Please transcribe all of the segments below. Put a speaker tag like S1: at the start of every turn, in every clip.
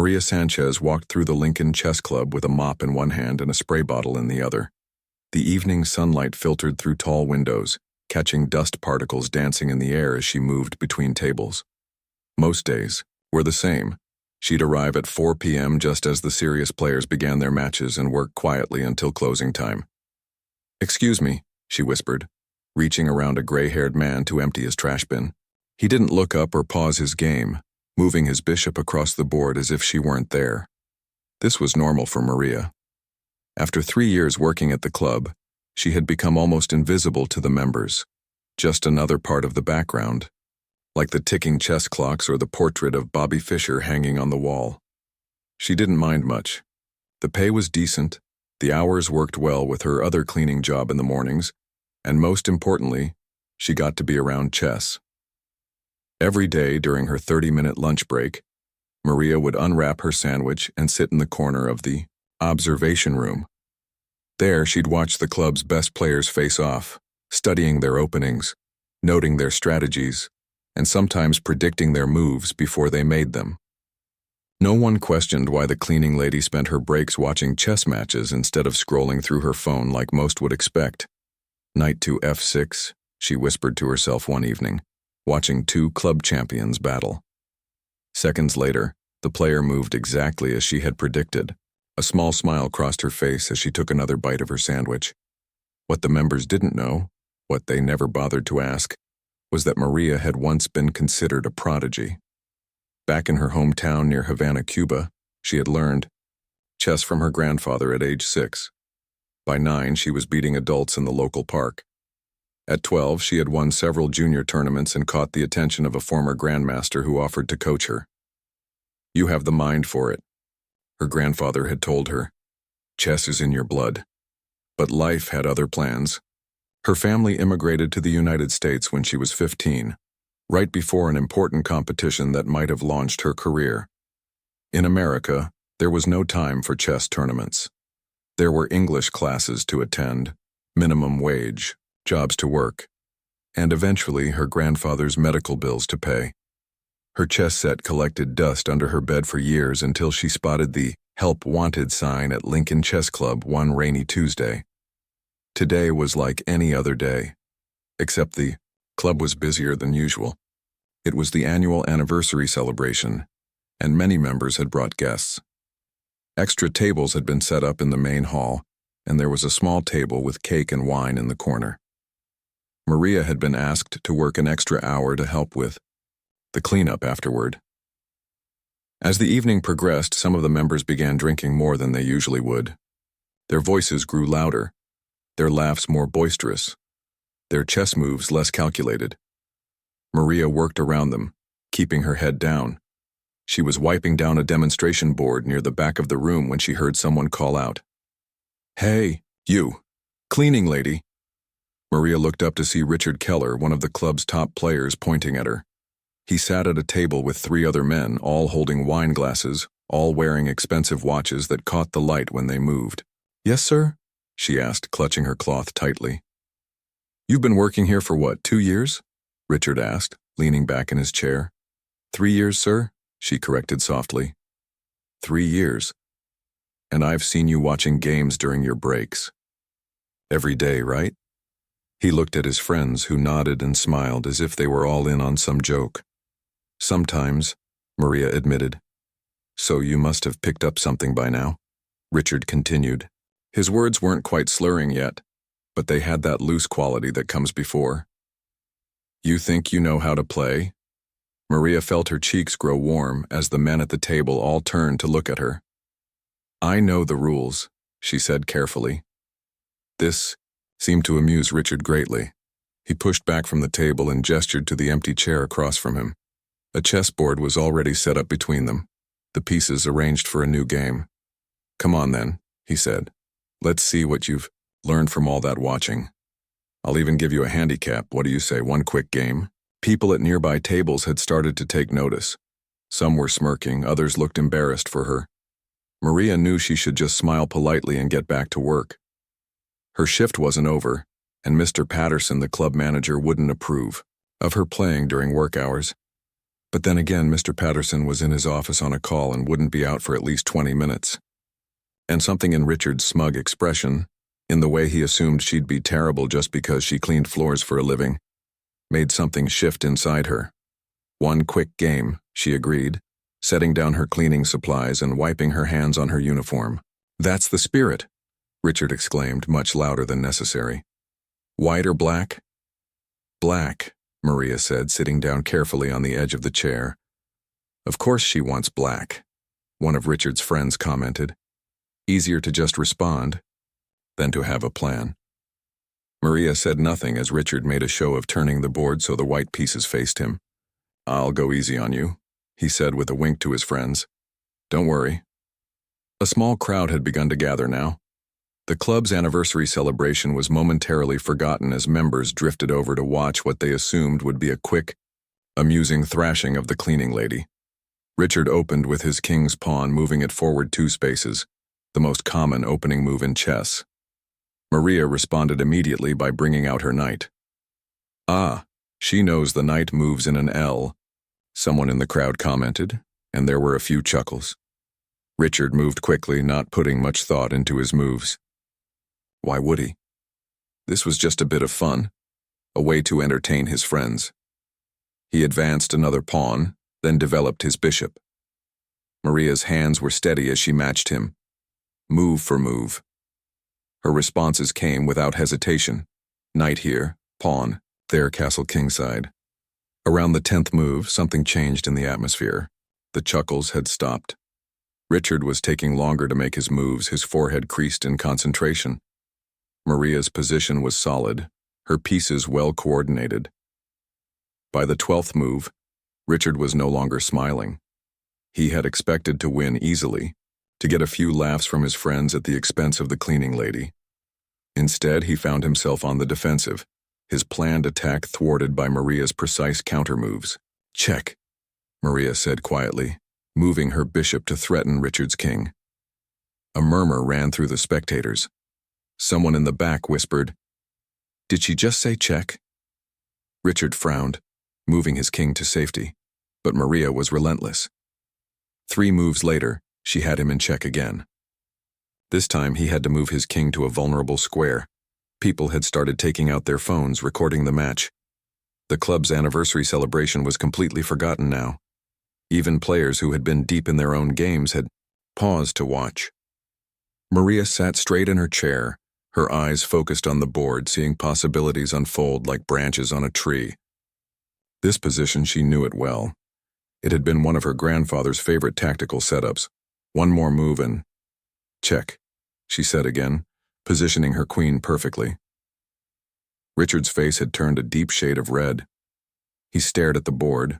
S1: Maria Sanchez walked through the Lincoln Chess Club with a mop in one hand and a spray bottle in the other. The evening sunlight filtered through tall windows, catching dust particles dancing in the air as she moved between tables. Most days were the same. She'd arrive at 4 p.m. just as the serious players began their matches and work quietly until closing time. "Excuse me," she whispered, reaching around a gray-haired man to empty his trash bin. He didn't look up or pause his game, moving his bishop across the board as if she weren't there. This was normal for Maria. After 3 years working at the club, she had become almost invisible to the members, just another part of the background, like the ticking chess clocks or the portrait of Bobby Fischer hanging on the wall. She didn't mind much. The pay was decent, the hours worked well with her other cleaning job in the mornings, and most importantly, she got to be around chess. Every day during her 30-minute lunch break, Maria would unwrap her sandwich and sit in the corner of the observation room. There, she'd watch the club's best players face off, studying their openings, noting their strategies, and sometimes predicting their moves before they made them. No one questioned why the cleaning lady spent her breaks watching chess matches instead of scrolling through her phone like most would expect. "Knight to f6, she whispered to herself one evening, watching two club champions battle. Seconds later, the player moved exactly as she had predicted. A small smile crossed her face as she took another bite of her sandwich. What the members didn't know, what they never bothered to ask, was that Maria had once been considered a prodigy. Back in her hometown near Havana, Cuba, she had learned chess from her grandfather at age 6. By 9, she was beating adults in the local park. At 12, she had won several junior tournaments and caught the attention of a former grandmaster who offered to coach her. "You have the mind for it," her grandfather had told her. "Chess is in your blood." But life had other plans. Her family immigrated to the United States when she was 15, right before an important competition that might have launched her career. In America, there was no time for chess tournaments. There were English classes to attend, minimum wage, jobs to work, and eventually her grandfather's medical bills to pay. Her chess set collected dust under her bed for years until she spotted the "Help Wanted" sign at Lincoln Chess Club one rainy Tuesday. Today was like any other day, except the club was busier than usual. It was the annual anniversary celebration, and many members had brought guests. Extra tables had been set up in the main hall, and there was a small table with cake and wine in the corner. Maria had been asked to work an extra hour to help with the cleanup afterward. As the evening progressed, some of the members began drinking more than they usually would. Their voices grew louder, their laughs more boisterous, their chess moves less calculated. Maria worked around them, keeping her head down. She was wiping down a demonstration board near the back of the room when she heard someone call out, "Hey, you, cleaning lady." Maria looked up to see Richard Keller, one of the club's top players, pointing at her. He sat at a table with 3 other men, all holding wine glasses, all wearing expensive watches that caught the light when they moved. "Yes, sir?" she asked, clutching her cloth tightly. "You've been working here for what, 2 years?" Richard asked, leaning back in his chair. 3 years, sir," she corrected softly. 3 years. And I've seen you watching games during your breaks. Every day, right? He looked at his friends, who nodded and smiled as if they were all in on some joke. "Sometimes," Maria admitted. "So you must have picked up something by now," Richard continued. His words weren't quite slurring yet, but they had that loose quality that comes before. "You think you know how to play?" Maria felt her cheeks grow warm as the men at the table all turned to look at her. "I know the rules," she said carefully. This seemed to amuse Richard greatly. He pushed back from the table and gestured to the empty chair across from him. A chessboard was already set up between them, the pieces arranged for a new game. "Come on then," he said. "Let's see what you've learned from all that watching. I'll even give you a handicap. What do you say, one quick game?" People at nearby tables had started to take notice. Some were smirking, others looked embarrassed for her. Maria knew she should just smile politely and get back to work. Her shift wasn't over, and Mr. Patterson, the club manager, wouldn't approve of her playing during work hours. But then again, Mr. Patterson was in his office on a call and wouldn't be out for at least 20 minutes. And something in Richard's smug expression, in the way he assumed she'd be terrible just because she cleaned floors for a living, made something shift inside her. One quick game, she agreed, setting down her cleaning supplies and wiping her hands on her uniform. That's the spirit, Richard exclaimed, much louder than necessary. White or black? Black, Maria said, sitting down carefully on the edge of the chair. Of course she wants black, one of Richard's friends commented. Easier to just respond than to have a plan. Maria said nothing as Richard made a show of turning the board so the white pieces faced him. I'll go easy on you, he said with a wink to his friends. Don't worry. A small crowd had begun to gather now. The club's anniversary celebration was momentarily forgotten as members drifted over to watch what they assumed would be a quick, amusing thrashing of the cleaning lady. Richard opened with his king's pawn, moving it forward 2 spaces, the most common opening move in chess. Maria responded immediately by bringing out her knight. Ah, she knows the knight moves in an L, someone in the crowd commented, and there were a few chuckles. Richard moved quickly, not putting much thought into his moves. Why would he? This was just a bit of fun, a way to entertain his friends. He advanced another pawn, then developed his bishop. Maria's hands were steady as she matched him, move for move. Her responses came without hesitation. Knight here, pawn, there castle kingside. Around the 10th move, something changed in the atmosphere. The chuckles had stopped. Richard was taking longer to make his moves, his forehead creased in concentration. Maria's position was solid, her pieces well coordinated. By the 12th move, Richard was no longer smiling. He had expected to win easily, to get a few laughs from his friends at the expense of the cleaning lady. Instead, he found himself on the defensive, his planned attack thwarted by Maria's precise counter-moves. Check, Maria said quietly, moving her bishop to threaten Richard's king. A murmur ran through the spectators. Someone in the back whispered, "Did she just say check?" Richard frowned, moving his king to safety, but Maria was relentless. 3 moves later, she had him in check again. This time he had to move his king to a vulnerable square. People had started taking out their phones, recording the match. The club's anniversary celebration was completely forgotten now. Even players who had been deep in their own games had paused to watch. Maria sat straight in her chair, her eyes focused on the board, seeing possibilities unfold like branches on a tree. This position, she knew it well. It had been one of her grandfather's favorite tactical setups. One more move and check, she said again, positioning her queen perfectly. Richard's face had turned a deep shade of red. He stared at the board,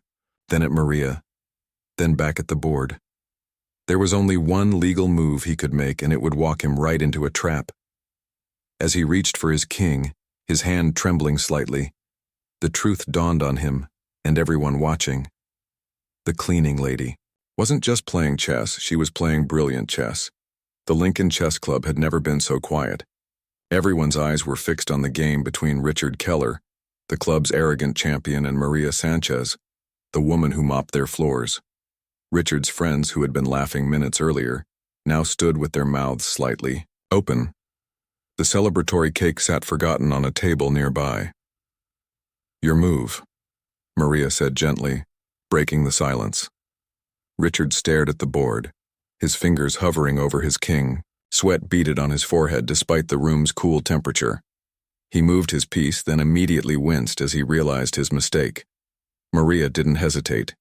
S1: then at Maria, then back at the board. There was only one legal move he could make, and it would walk him right into a trap. As he reached for his king, his hand trembling slightly, the truth dawned on him and everyone watching. The cleaning lady wasn't just playing chess, she was playing brilliant chess. The Lincoln Chess Club had never been so quiet. Everyone's eyes were fixed on the game between Richard Keller, the club's arrogant champion, and Maria Sanchez, the woman who mopped their floors. Richard's friends, who had been laughing minutes earlier, now stood with their mouths slightly open. The celebratory cake sat forgotten on a table nearby. Your move, Maria said gently, breaking the silence. Richard stared at the board, his fingers hovering over his king. Sweat beaded on his forehead despite the room's cool temperature. He moved his piece, then immediately winced as he realized his mistake. Maria didn't hesitate.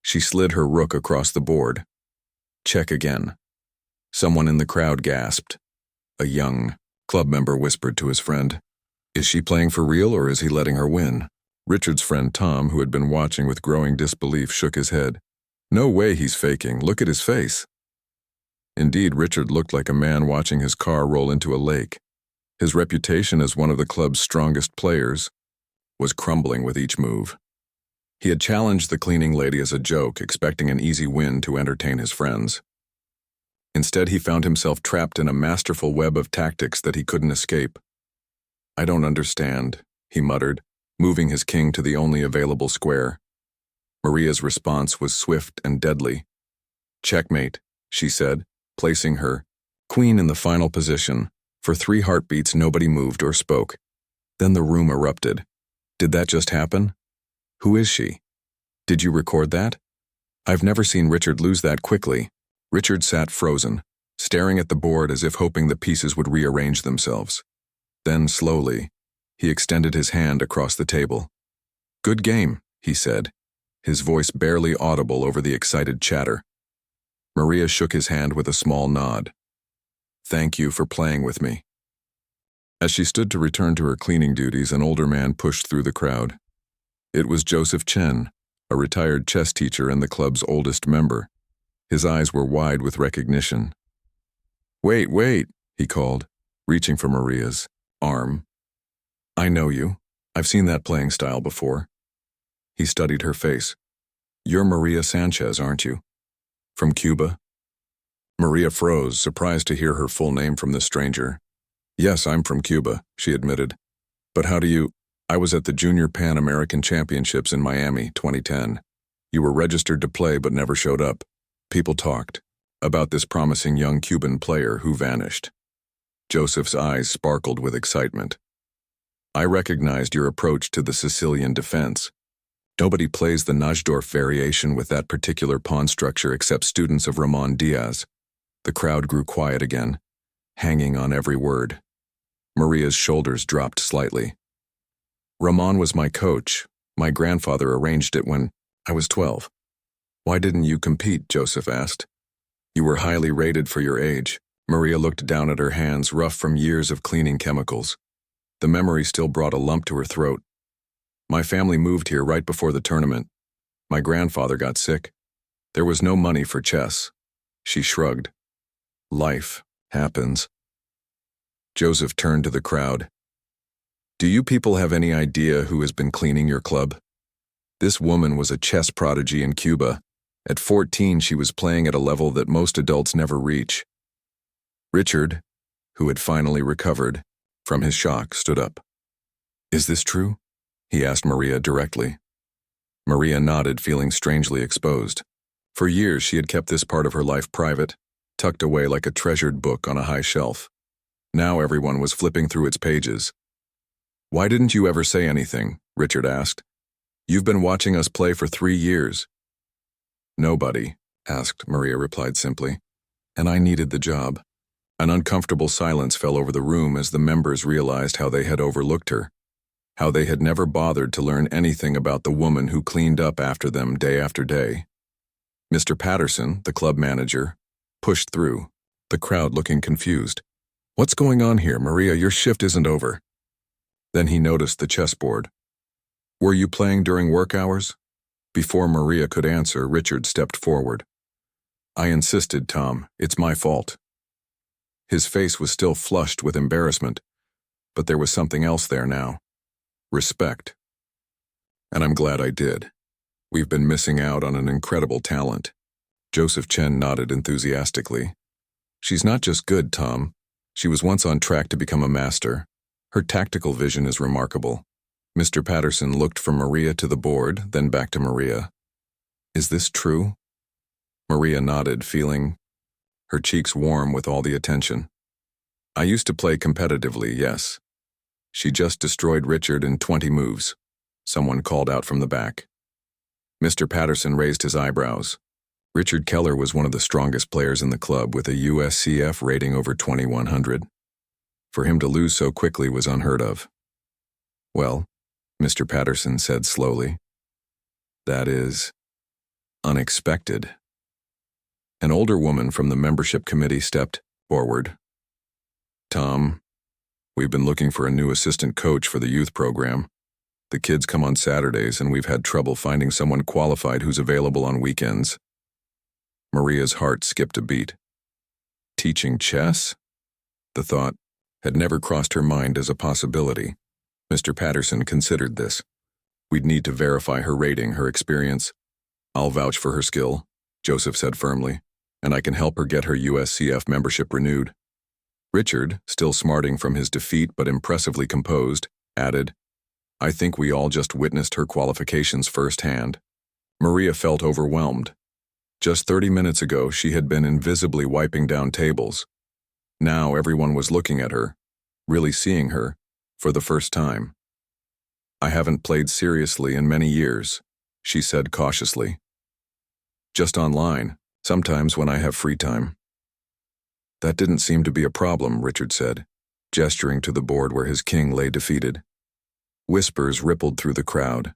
S1: She slid her rook across the board. Check again. Someone in the crowd gasped. A young club member whispered to his friend, "Is she playing for real or is he letting her win?" Richard's friend Tom, who had been watching with growing disbelief, shook his head. "No way he's faking. Look at his face." Indeed, Richard looked like a man watching his car roll into a lake. His reputation as one of the club's strongest players was crumbling with each move. He had challenged the cleaning lady as a joke, expecting an easy win to entertain his friends. Instead, he found himself trapped in a masterful web of tactics that he couldn't escape. "I don't understand," he muttered, moving his king to the only available square. Maria's response was swift and deadly. "Checkmate," she said, placing her queen in the final position. For 3 heartbeats, nobody moved or spoke. Then the room erupted. "Did that just happen? Who is she? Did you record that?" "I've never seen Richard lose that quickly." Richard sat frozen, staring at the board as if hoping the pieces would rearrange themselves. Then, slowly, he extended his hand across the table. "Good game," he said, his voice barely audible over the excited chatter. Maria shook his hand with a small nod. "Thank you for playing with me." As she stood to return to her cleaning duties, an older man pushed through the crowd. It was Joseph Chen, a retired chess teacher and the club's oldest member. His eyes were wide with recognition. Wait, he called, reaching for Maria's arm. "I know you. I've seen that playing style before." He studied her face. "You're Maria Sanchez, aren't you? From Cuba?" Maria froze, surprised to hear her full name from the stranger. "Yes, I'm from Cuba," she admitted. "But how do you—" "I was at the Junior Pan American Championships in Miami, 2010. You were registered to play but never showed up. People talked about this promising young Cuban player who vanished." Joseph's eyes sparkled with excitement. "I recognized your approach to the Sicilian defense. Nobody plays the Najdorf variation with that particular pawn structure except students of Ramon Diaz." The crowd grew quiet again, hanging on every word. Maria's shoulders dropped slightly. "Ramon was my coach. My grandfather arranged it when I was 12. "Why didn't you compete?" Joseph asked. "You were highly rated for your age." Maria looked down at her hands, rough from years of cleaning chemicals. The memory still brought a lump to her throat. "My family moved here right before the tournament. My grandfather got sick. There was no money for chess." She shrugged. "Life happens." Joseph turned to the crowd. "Do you people have any idea who has been cleaning your club? This woman was a chess prodigy in Cuba. At 14, she was playing at a level that most adults never reach." Richard, who had finally recovered from his shock, stood up. "Is this true?" he asked Maria directly. Maria nodded, feeling strangely exposed. For years, she had kept this part of her life private, tucked away like a treasured book on a high shelf. Now everyone was flipping through its pages. "Why didn't you ever say anything?" Richard asked. "You've been watching us play for 3 years." "Nobody asked," Maria replied simply. "And I needed the job." An uncomfortable silence fell over the room as the members realized how they had overlooked her, how they had never bothered to learn anything about the woman who cleaned up after them day after day. Mr. Patterson, the club manager, pushed through, the crowd looking confused. "What's going on here, Maria? Your shift isn't over." Then he noticed the chessboard. "Were you playing during work hours?" Before Maria could answer, Richard stepped forward. "I insisted, Tom. It's my fault." His face was still flushed with embarrassment, but there was something else there now. Respect. "And I'm glad I did. We've been missing out on an incredible talent." Joseph Chen nodded enthusiastically. "She's not just good, Tom. She was once on track to become a master. Her tactical vision is remarkable." Mr. Patterson looked from Maria to the board, then back to Maria. "Is this true?" Maria nodded, feeling her cheeks warm with all the attention. "I used to play competitively, yes." "She just destroyed Richard in 20 moves," someone called out from the back. Mr. Patterson raised his eyebrows. Richard Keller was one of the strongest players in the club with a USCF rating over 2100. For him to lose so quickly was unheard of. "Well," Mr. Patterson said slowly, "that is unexpected." An older woman from the membership committee stepped forward. "Tom, we've been looking for a new assistant coach for the youth program. The kids come on Saturdays and we've had trouble finding someone qualified who's available on weekends." Maria's heart skipped a beat. Teaching chess? The thought had never crossed her mind as a possibility. Mr. Patterson considered this. "We'd need to verify her rating, her experience." "I'll vouch for her skill," Joseph said firmly, "and I can help her get her USCF membership renewed." Richard, still smarting from his defeat but impressively composed, added, "I think we all just witnessed her qualifications firsthand." Maria felt overwhelmed. Just 30 minutes ago, she had been invisibly wiping down tables. Now everyone was looking at her, really seeing her, for the first time. "I haven't played seriously in many years," she said cautiously. "Just online, sometimes when I have free time." "That didn't seem to be a problem," Richard said, gesturing to the board where his king lay defeated. Whispers rippled through the crowd.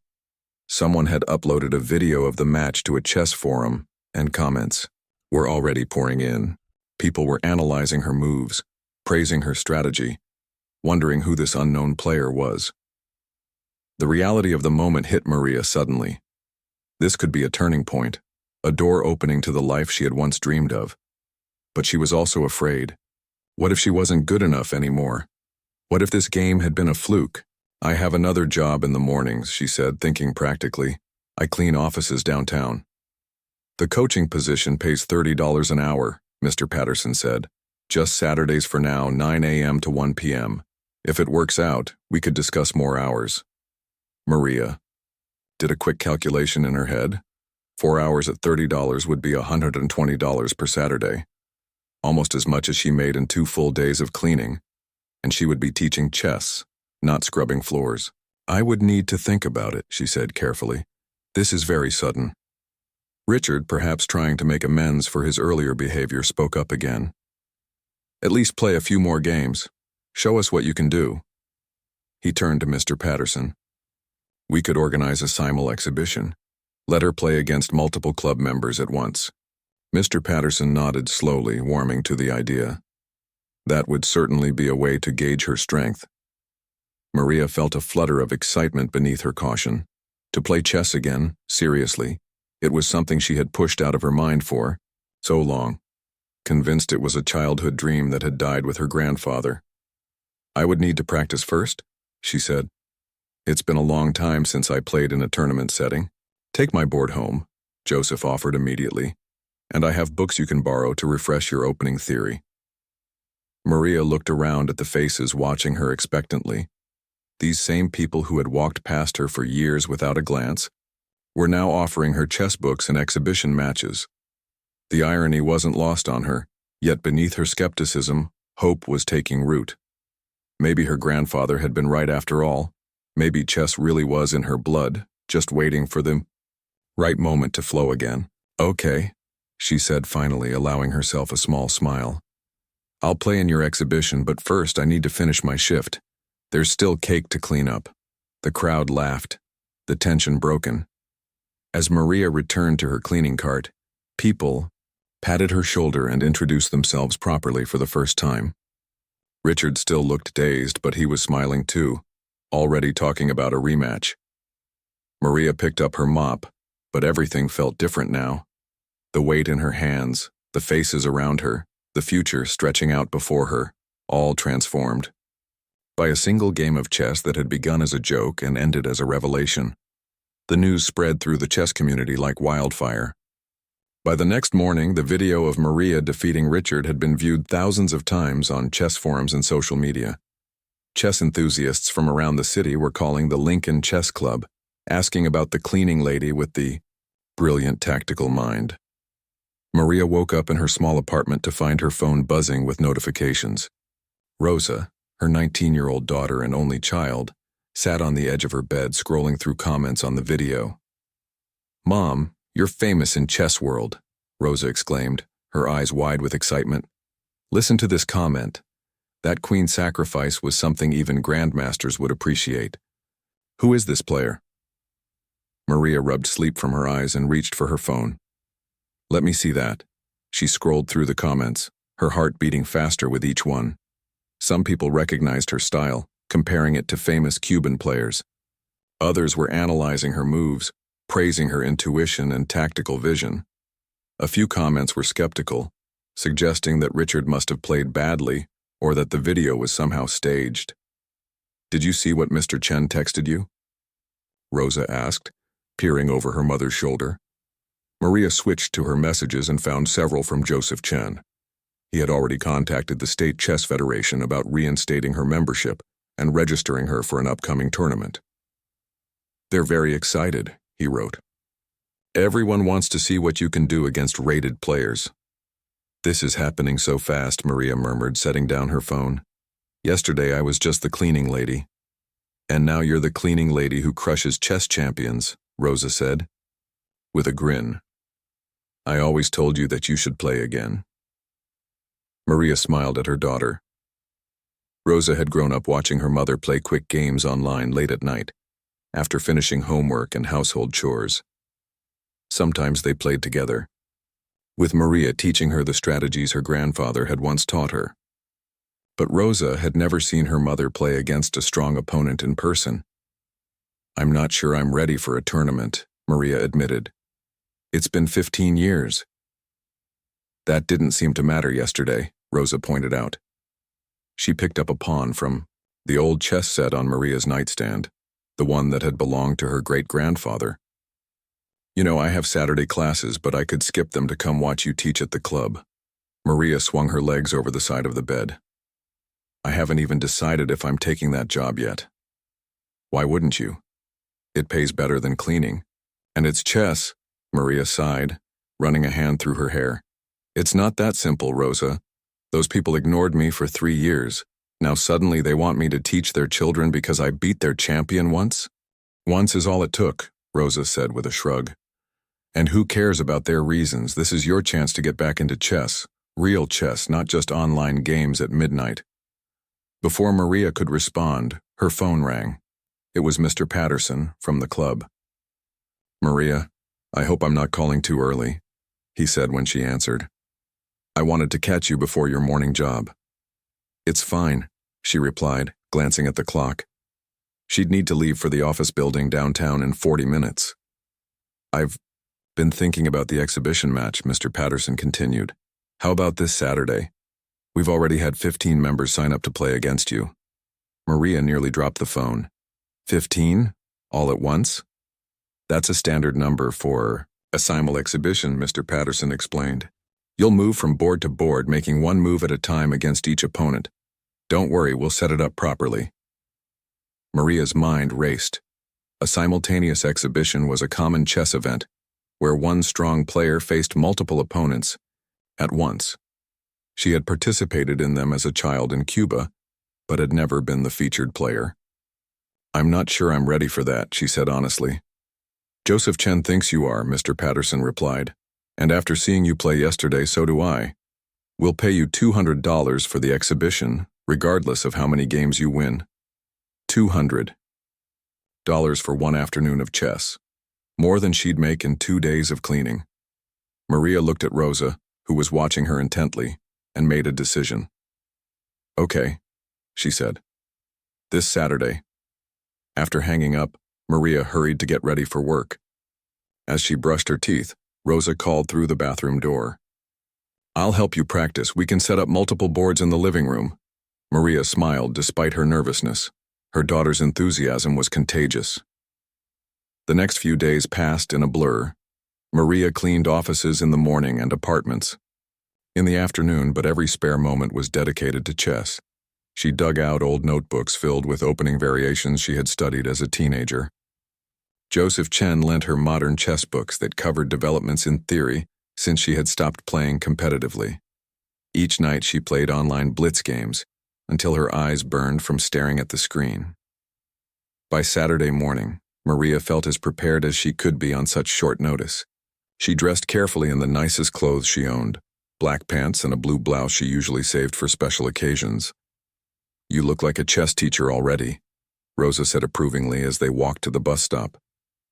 S1: Someone had uploaded a video of the match to a chess forum, and comments were already pouring in. People were analyzing her moves, praising her strategy, wondering who this unknown player was. The reality of the moment hit Maria suddenly. This could be a turning point, a door opening to the life she had once dreamed of. But she was also afraid. What if she wasn't good enough anymore? What if this game had been a fluke? "I have another job in the mornings," she said, thinking practically. "I clean offices downtown." "The coaching position pays $30 an hour," Mr. Patterson said. "Just Saturdays for now, 9 a.m. to 1 p.m. If it works out, we could discuss more hours." Maria did a quick calculation in her head. 4 hours at $30 would be $120 per Saturday, almost as much as she made in 2 full days of cleaning, and she would be teaching chess, not scrubbing floors. "I would need to think about it," she said carefully. "This is very sudden." Richard, perhaps trying to make amends for his earlier behavior, spoke up again. "At least play a few more games. Show us what you can do." He turned to Mr. Patterson. "We could organize a simul exhibition. Let her play against multiple club members at once." Mr. Patterson nodded slowly, warming to the idea. That would certainly be a way to gauge her strength. Maria felt a flutter of excitement beneath her caution. To play chess again, seriously, it was something she had pushed out of her mind for so long, convinced it was a childhood dream that had died with her grandfather. "I would need to practice first," she said. "It's been a long time since I played in a tournament setting." "Take my board home," Joseph offered immediately, "and I have books you can borrow to refresh your opening theory." Maria looked around at the faces watching her expectantly. These same people who had walked past her for years without a glance were now offering her chess books and exhibition matches. The irony wasn't lost on her, yet beneath her skepticism, hope was taking root. Maybe her grandfather had been right after all. Maybe chess really was in her blood, just waiting for the right moment to flow again. "Okay," she said finally, allowing herself a small smile. "I'll play in your exhibition, but first I need to finish my shift. There's still cake to clean up." The crowd laughed, the tension broken. As Maria returned to her cleaning cart, people patted her shoulder and introduced themselves properly for the first time. Richard still looked dazed, but he was smiling too, already talking about a rematch. Maria picked up her mop, but everything felt different now. The weight in her hands, the faces around her, the future stretching out before her, all transformed. By a single game of chess that had begun as a joke and ended as a revelation, the news spread through the chess community like wildfire. By the next morning, the video of Maria defeating Richard had been viewed thousands of times on chess forums and social media. Chess enthusiasts from around the city were calling the Lincoln Chess Club, asking about the cleaning lady with the brilliant tactical mind. Maria woke up in her small apartment to find her phone buzzing with notifications. Rosa, her 19-year-old daughter and only child, sat on the edge of her bed scrolling through comments on the video. "Mom, you're famous in chess world," Rosa exclaimed, her eyes wide with excitement. "Listen to this comment. That queen sacrifice was something even grandmasters would appreciate. Who is this player?" Maria rubbed sleep from her eyes and reached for her phone. "Let me see that." She scrolled through the comments, her heart beating faster with each one. Some people recognized her style, comparing it to famous Cuban players. Others were analyzing her moves, praising her intuition and tactical vision. A few comments were skeptical, suggesting that Richard must have played badly or that the video was somehow staged. "Did you see what Mr. Chen texted you?" Rosa asked, peering over her mother's shoulder. Maria switched to her messages and found several from Joseph Chen. He had already contacted the State Chess Federation about reinstating her membership and registering her for an upcoming tournament. "They're very excited," he wrote. Everyone wants to see what you can do against rated players. This is happening so fast, Maria murmured, setting down her phone. Yesterday I was just the cleaning lady. And now you're the cleaning lady who crushes chess champions, Rosa said, with a grin. I always told you that you should play again. Maria smiled at her daughter. Rosa had grown up watching her mother play quick games online late at night, after finishing homework and household chores. Sometimes they played together, with Maria teaching her the strategies her grandfather had once taught her. But Rosa had never seen her mother play against a strong opponent in person. I'm not sure I'm ready for a tournament, Maria admitted. It's been 15 years. That didn't seem to matter yesterday, Rosa pointed out. She picked up a pawn from the old chess set on Maria's nightstand, the one that had belonged to her great-grandfather. You know, I have Saturday classes, but I could skip them to come watch you teach at the club. Maria swung her legs over the side of the bed. I haven't even decided if I'm taking that job yet. Why wouldn't you? It pays better than cleaning. And it's chess, Maria sighed, running a hand through her hair. It's not that simple, Rosa. Those people ignored me for 3 years. Now suddenly they want me to teach their children because I beat their champion once? Once is all it took, Rosa said with a shrug. And who cares about their reasons? This is your chance to get back into chess. Real chess, not just online games at midnight. Before Maria could respond, her phone rang. It was Mr. Patterson from the club. Maria, I hope I'm not calling too early, he said when she answered. I wanted to catch you before your morning job. It's fine, she replied, glancing at the clock. She'd need to leave for the office building downtown in 40 minutes. I've been thinking about the exhibition match, Mr. Patterson continued. How about this Saturday? We've already had 15 members sign up to play against you. Maria nearly dropped the phone. 15? All at once? That's a standard number for a simul exhibition, Mr. Patterson explained. You'll move from board to board, making one move at a time against each opponent. Don't worry, we'll set it up properly. Maria's mind raced. A simultaneous exhibition was a common chess event, where one strong player faced multiple opponents at once. She had participated in them as a child in Cuba, but had never been the featured player. I'm not sure I'm ready for that, she said honestly. Joseph Chen thinks you are, Mr. Patterson replied. And after seeing you play yesterday, so do I. We'll pay you $200 for the exhibition, regardless of how many games you win. $200 for one afternoon of chess. More than she'd make in 2 days of cleaning. Maria looked at Rosa, who was watching her intently, and made a decision. Okay, she said. This Saturday. After hanging up, Maria hurried to get ready for work. As she brushed her teeth, Rosa called through the bathroom door. I'll help you practice. We can set up multiple boards in the living room. Maria smiled despite her nervousness. Her daughter's enthusiasm was contagious. The next few days passed in a blur. Maria cleaned offices in the morning and apartments. In the afternoon, but every spare moment was dedicated to chess. She dug out old notebooks filled with opening variations she had studied as a teenager. Joseph Chen lent her modern chess books that covered developments in theory since she had stopped playing competitively. Each night she played online blitz games until her eyes burned from staring at the screen. By Saturday morning, Maria felt as prepared as she could be on such short notice. She dressed carefully in the nicest clothes she owned, black pants and a blue blouse she usually saved for special occasions. You look like a chess teacher already, Rosa said approvingly as they walked to the bus stop.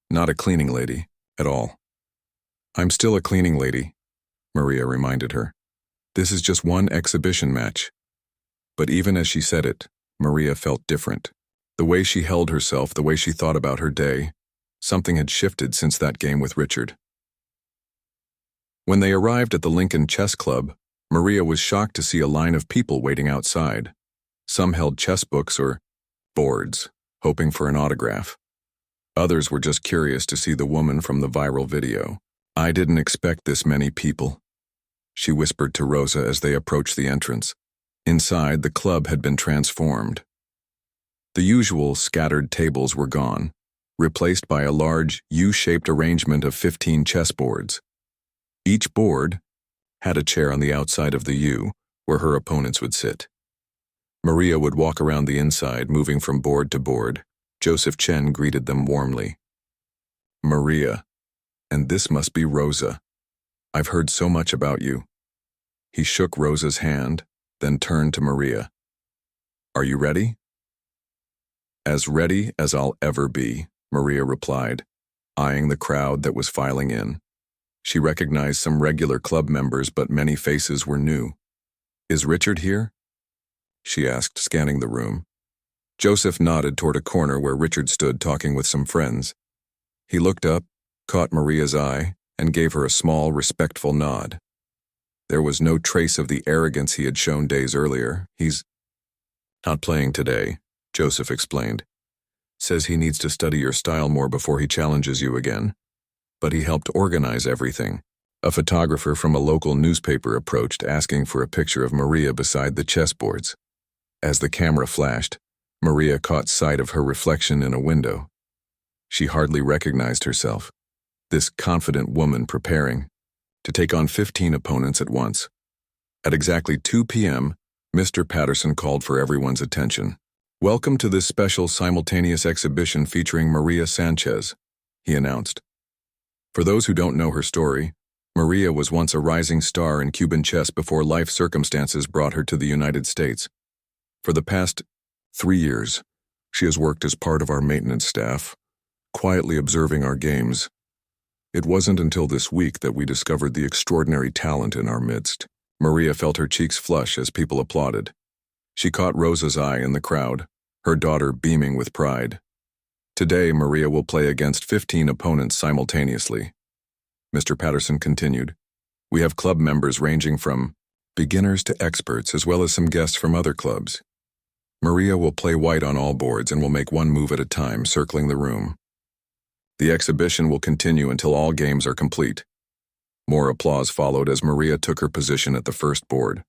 S1: Not a cleaning lady, at all. I'm still a cleaning lady, Maria reminded her. This is just one exhibition match. But even as she said it, Maria felt different. The way she held herself, the way she thought about her day, something had shifted since that game with Richard. When they arrived at the Lincoln Chess Club, Maria was shocked to see a line of people waiting outside. Some held chess books or boards, hoping for an autograph. Others were just curious to see the woman from the viral video. I didn't expect this many people, she whispered to Rosa as they approached the entrance. Inside, the club had been transformed. The usual scattered tables were gone. replaced by a large U-shaped arrangement of 15 chessboards. Each board had a chair on the outside of the U, where her opponents would sit. Maria would walk around the inside, moving from board to board. Joseph Chen greeted them warmly. "Maria, and this must be Rosa. I've heard so much about you." He shook Rosa's hand, then turned to Maria. "Are you ready?" "As ready as I'll ever be," Maria replied, eyeing the crowd that was filing in. She recognized some regular club members, but many faces were new. "Is Richard here?" she asked, scanning the room. Joseph nodded toward a corner where Richard stood talking with some friends. He looked up, caught Maria's eye, and gave her a small, respectful nod. There was no trace of the arrogance he had shown days earlier. "He's not playing today," Joseph explained. "Says he needs to study your style more before he challenges you again. But he helped organize everything." A photographer from a local newspaper approached, asking for a picture of Maria beside the chessboards. As the camera flashed, Maria caught sight of her reflection in a window. She hardly recognized herself. This confident woman preparing to take on 15 opponents at once. At exactly 2 p.m., Mr. Patterson called for everyone's attention. "Welcome to this special simultaneous exhibition featuring Maria Sanchez," he announced. For those who don't know her story, Maria was once a rising star in Cuban chess before life circumstances brought her to the United States. For the past 3 years, she has worked as part of our maintenance staff, quietly observing our games. It wasn't until this week that we discovered the extraordinary talent in our midst. Maria felt her cheeks flush as people applauded. She caught Rosa's eye in the crowd, her daughter beaming with pride. Today, Maria will play against 15 opponents simultaneously. Mr. Patterson continued. "We have club members ranging from beginners to experts, as well as some guests from other clubs. Maria will play white on all boards and will make one move at a time, circling the room. The exhibition will continue until all games are complete." More applause followed as Maria took her position at the first board.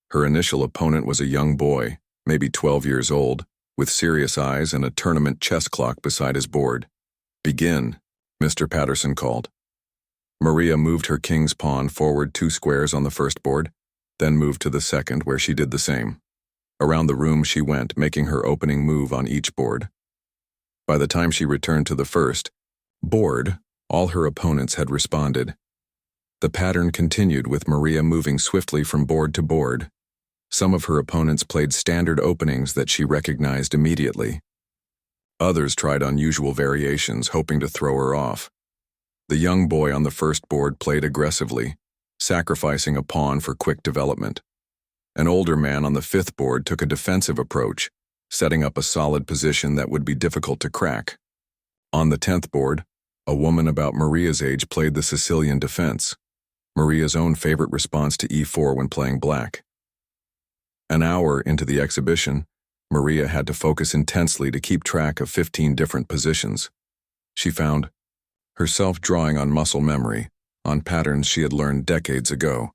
S1: Her initial opponent was a young boy, maybe 12 years old, with serious eyes and a tournament chess clock beside his board. "Begin," Mr. Patterson called. Maria moved her king's pawn forward 2 squares on the first board, then moved to the second, where she did the same. Around the room she went, making her opening move on each board. By the time she returned to the first board, all her opponents had responded. The pattern continued, with Maria moving swiftly from board to board. Some of her opponents played standard openings that she recognized immediately. Others tried unusual variations, hoping to throw her off. The young boy on the first board played aggressively, sacrificing a pawn for quick development. An older man on the 5th board took a defensive approach, setting up a solid position that would be difficult to crack. On the 10th board, a woman about Maria's age played the Sicilian defense, Maria's own favorite response to e4 when playing black. An hour into the exhibition, Maria had to focus intensely to keep track of 15 different positions. She found herself drawing on muscle memory, on patterns she had learned decades ago.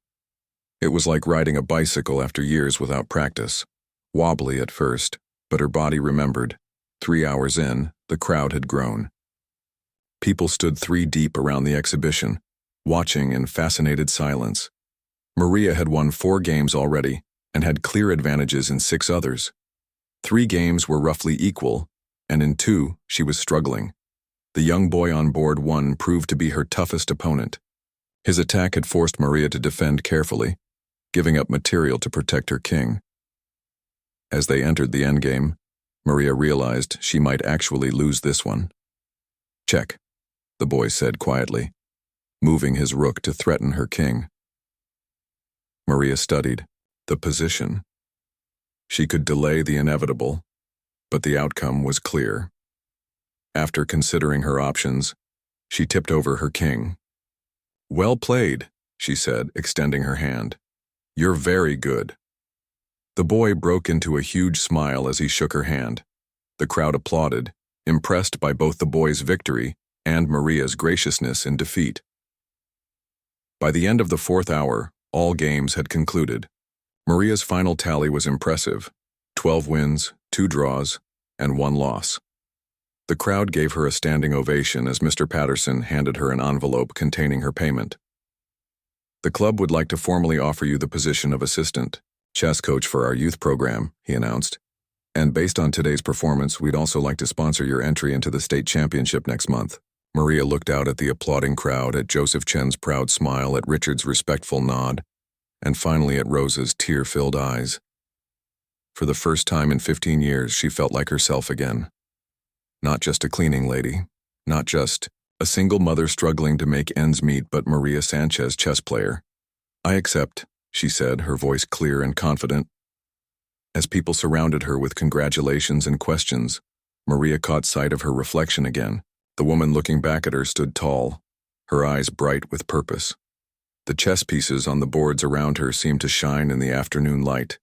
S1: It was like riding a bicycle after years without practice. Wobbly at first, but her body remembered. 3 hours in, the crowd had grown. People stood 3 deep around the exhibition, watching in fascinated silence. Maria had won 4 games already and had clear advantages in 6 others. 3 games were roughly equal, and in 2, she was struggling. The young boy on board 1 proved to be her toughest opponent. His attack had forced Maria to defend carefully, giving up material to protect her king. As they entered the endgame, Maria realized she might actually lose this one. "Check," the boy said quietly, moving his rook to threaten her king. Maria studied the position. She could delay the inevitable, but the outcome was clear. After considering her options, she tipped over her king. "Well played," she said, extending her hand. "You're very good." The boy broke into a huge smile as he shook her hand. The crowd applauded, impressed by both the boy's victory and Maria's graciousness in defeat. By the end of the 4th hour, all games had concluded. Maria's final tally was impressive: 12 wins, 2 draws, and 1 loss. The crowd gave her a standing ovation as Mr. Patterson handed her an envelope containing her payment. "The club would like to formally offer you the position of assistant chess coach for our youth program," he announced. "And based on today's performance, we'd also like to sponsor your entry into the state championship next month." Maria looked out at the applauding crowd, at Joseph Chen's proud smile, at Richard's respectful nod, and finally at Rosa's tear-filled eyes. For the first time in 15 years, she felt like herself again. Not just a cleaning lady, not just a single mother struggling to make ends meet, but Maria Sanchez, chess player. "I accept," she said, her voice clear and confident. As people surrounded her with congratulations and questions, Maria caught sight of her reflection again. The woman looking back at her stood tall, her eyes bright with purpose. The chess pieces on the boards around her seemed to shine in the afternoon light,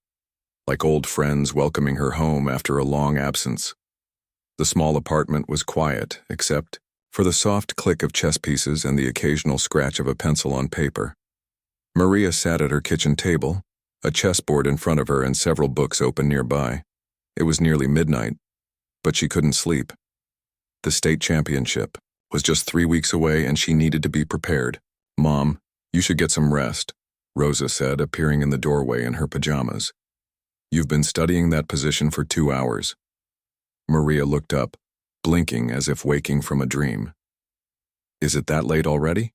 S1: like old friends welcoming her home after a long absence. The small apartment was quiet, except for the soft click of chess pieces and the occasional scratch of a pencil on paper. Maria sat at her kitchen table, a chessboard in front of her and several books open nearby. It was nearly midnight, but she couldn't sleep. The state championship was just 3 weeks away and she needed to be prepared. "Mom, you should get some rest," Rosa said, appearing in the doorway in her pajamas. "You've been studying that position for 2 hours." Maria looked up, blinking as if waking from a dream. "Is it that late already?"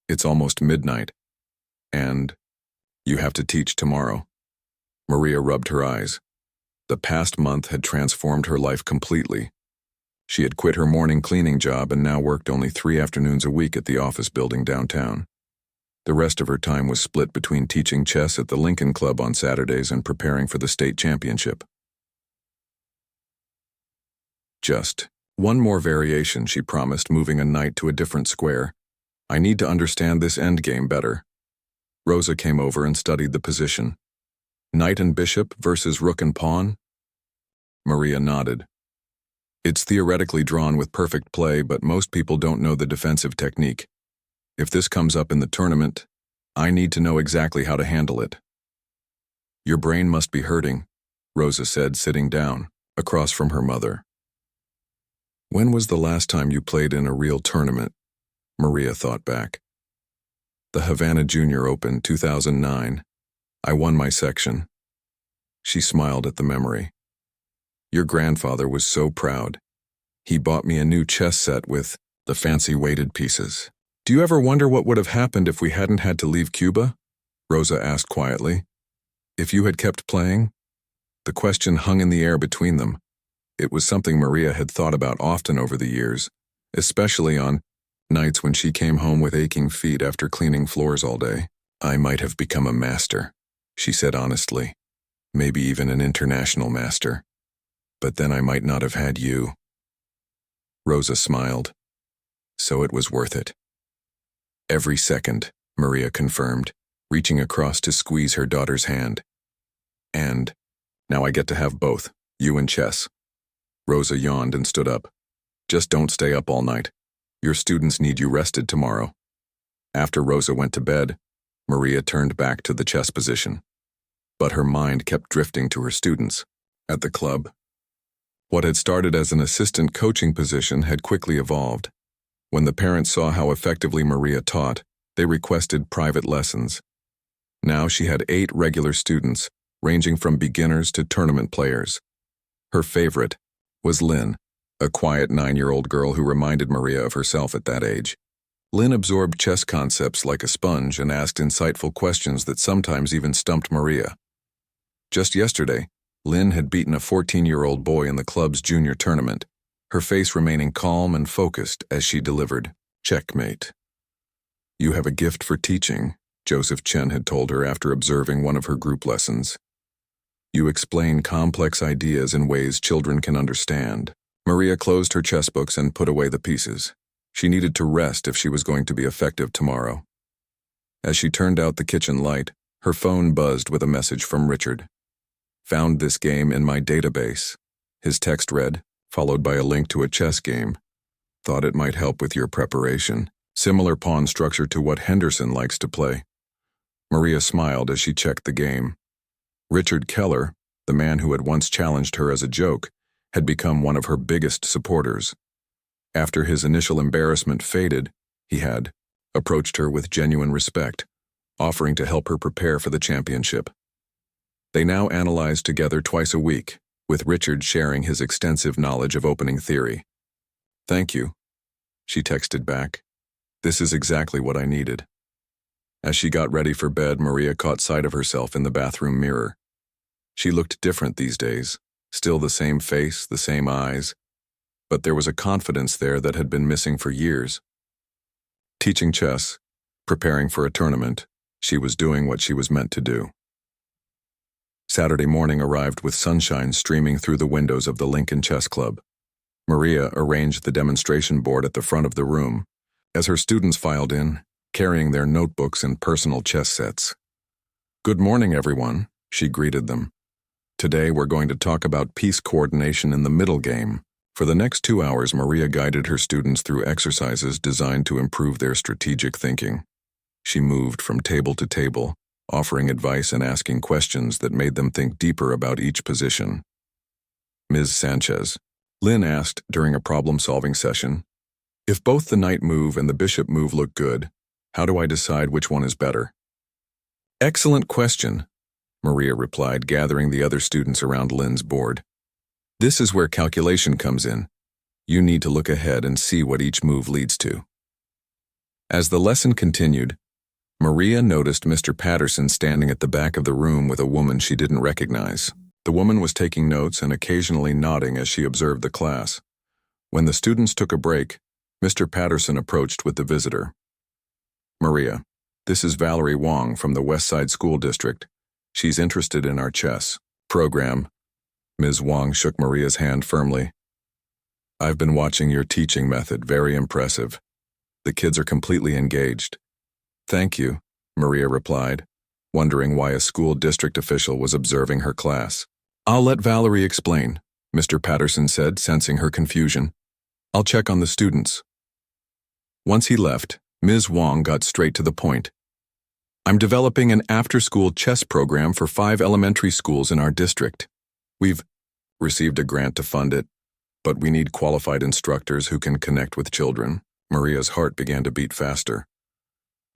S1: "It's almost midnight. And you have to teach tomorrow." Maria rubbed her eyes. The past month had transformed her life completely. She had quit her morning cleaning job and now worked only 3 afternoons a week at the office building downtown. The rest of her time was split between teaching chess at the Lincoln Club on Saturdays and preparing for the state championship. "Just one more variation," she promised, moving a knight to a different square. "I need to understand this endgame better." Rosa came over and studied the position. "Knight and bishop versus rook and pawn?" Maria nodded. "It's theoretically drawn with perfect play, but most people don't know the defensive technique. If this comes up in the tournament, I need to know exactly how to handle it." "Your brain must be hurting," Rosa said, sitting down, across from her mother. "When was the last time you played in a real tournament?" Maria thought back. "The Havana Junior Open, 2009. I won my section." She smiled at the memory. "Your grandfather was so proud. He bought me a new chess set with the fancy weighted pieces." "Do you ever wonder what would have happened if we hadn't had to leave Cuba?" Rosa asked quietly. "If you had kept playing?" The question hung in the air between them. It was something Maria had thought about often over the years, especially on nights when she came home with aching feet after cleaning floors all day. "I might have become a master," she said honestly. "Maybe even an international master. But then I might not have had you." Rosa smiled. "So it was worth it." "Every second," Maria confirmed, reaching across to squeeze her daughter's hand. "And now I get to have both, you and chess." Rosa yawned and stood up. "Just don't stay up all night. Your students need you rested tomorrow." After Rosa went to bed, Maria turned back to the chess position. But her mind kept drifting to her students. At the club, what had started as an assistant coaching position had quickly evolved. When the parents saw how effectively Maria taught, they requested private lessons. Now she had 8 regular students, ranging from beginners to tournament players. Her favorite was Lynn, a quiet 9-year-old girl who reminded Maria of herself at that age. Lynn absorbed chess concepts like a sponge and asked insightful questions that sometimes even stumped Maria. Just yesterday, Lynn had beaten a 14-year-old boy in the club's junior tournament, her face remaining calm and focused as she delivered, "Checkmate." "You have a gift for teaching," Joseph Chen had told her after observing one of her group lessons. "You explain complex ideas in ways children can understand." Maria closed her chess books and put away the pieces. She needed to rest if she was going to be effective tomorrow. As she turned out the kitchen light, her phone buzzed with a message from Richard. "Found this game in my database," his text read, followed by a link to a chess game. "Thought it might help with your preparation. Similar pawn structure to what Henderson likes to play." Maria smiled as she checked the game. Richard Keller, the man who had once challenged her as a joke, had become one of her biggest supporters. After his initial embarrassment faded, he had approached her with genuine respect, offering to help her prepare for the championship. They now analyzed together twice a week, with Richard sharing his extensive knowledge of opening theory. "Thank you," she texted back. "This is exactly what I needed." As she got ready for bed, Maria caught sight of herself in the bathroom mirror. She looked different these days, still the same face, the same eyes, but there was a confidence there that had been missing for years. Teaching chess, preparing for a tournament, she was doing what she was meant to do. Saturday morning arrived with sunshine streaming through the windows of the Lincoln Chess Club. Maria arranged the demonstration board at the front of the room as her students filed in, carrying their notebooks and personal chess sets. "Good morning, everyone," she greeted them. "Today we're going to talk about piece coordination in the middle game." For the next 2 hours, Maria guided her students through exercises designed to improve their strategic thinking. She moved from table to table, offering advice and asking questions that made them think deeper about each position. "Ms. Sanchez," Lynn asked during a problem-solving session, "if both the knight move and the bishop move look good, how do I decide which one is better?" "Excellent question," Maria replied, gathering the other students around Lynn's board. "This is where calculation comes in. You need to look ahead and see what each move leads to." As the lesson continued, Maria noticed Mr. Patterson standing at the back of the room with a woman she didn't recognize. The woman was taking notes and occasionally nodding as she observed the class. When the students took a break, Mr. Patterson approached with the visitor. "Maria, this is Valerie Wong from the West Side School District. She's interested in our chess program." Ms. Wong shook Maria's hand firmly. "I've been watching your teaching method, very impressive. The kids are completely engaged." "Thank you," Maria replied, wondering why a school district official was observing her class. "I'll let Valerie explain," Mr. Patterson said, sensing her confusion. "I'll check on the students." Once he left, Ms. Wong got straight to the point. "I'm developing an after-school chess program for 5 elementary schools in our district. We've received a grant to fund it, but we need qualified instructors who can connect with children." Maria's heart began to beat faster.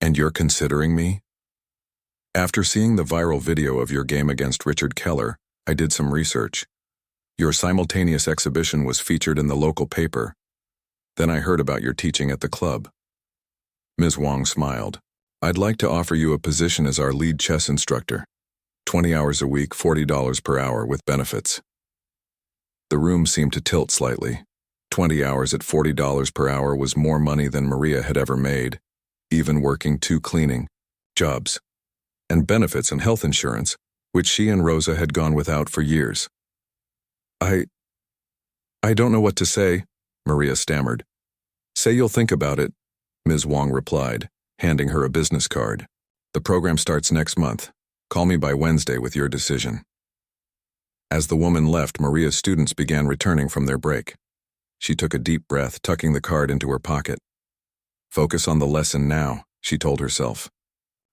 S1: "And you're considering me?" "After seeing the viral video of your game against Richard Keller, I did some research. Your simultaneous exhibition was featured in the local paper. Then I heard about your teaching at the club." Ms. Wong smiled. "I'd like to offer you a position as our lead chess instructor. 20 hours a week, $40 per hour with benefits." The room seemed to tilt slightly. 20 hours at $40 per hour was more money than Maria had ever made, even working 2 cleaning jobs, and benefits and health insurance, which she and Rosa had gone without for years. I don't know what to say," Maria stammered. "Say you'll think about it," Ms. Wong replied, handing her a business card. "The program starts next month. Call me by Wednesday with your decision." As the woman left, Maria's students began returning from their break. She took a deep breath, tucking the card into her pocket. "Focus on the lesson now," she told herself.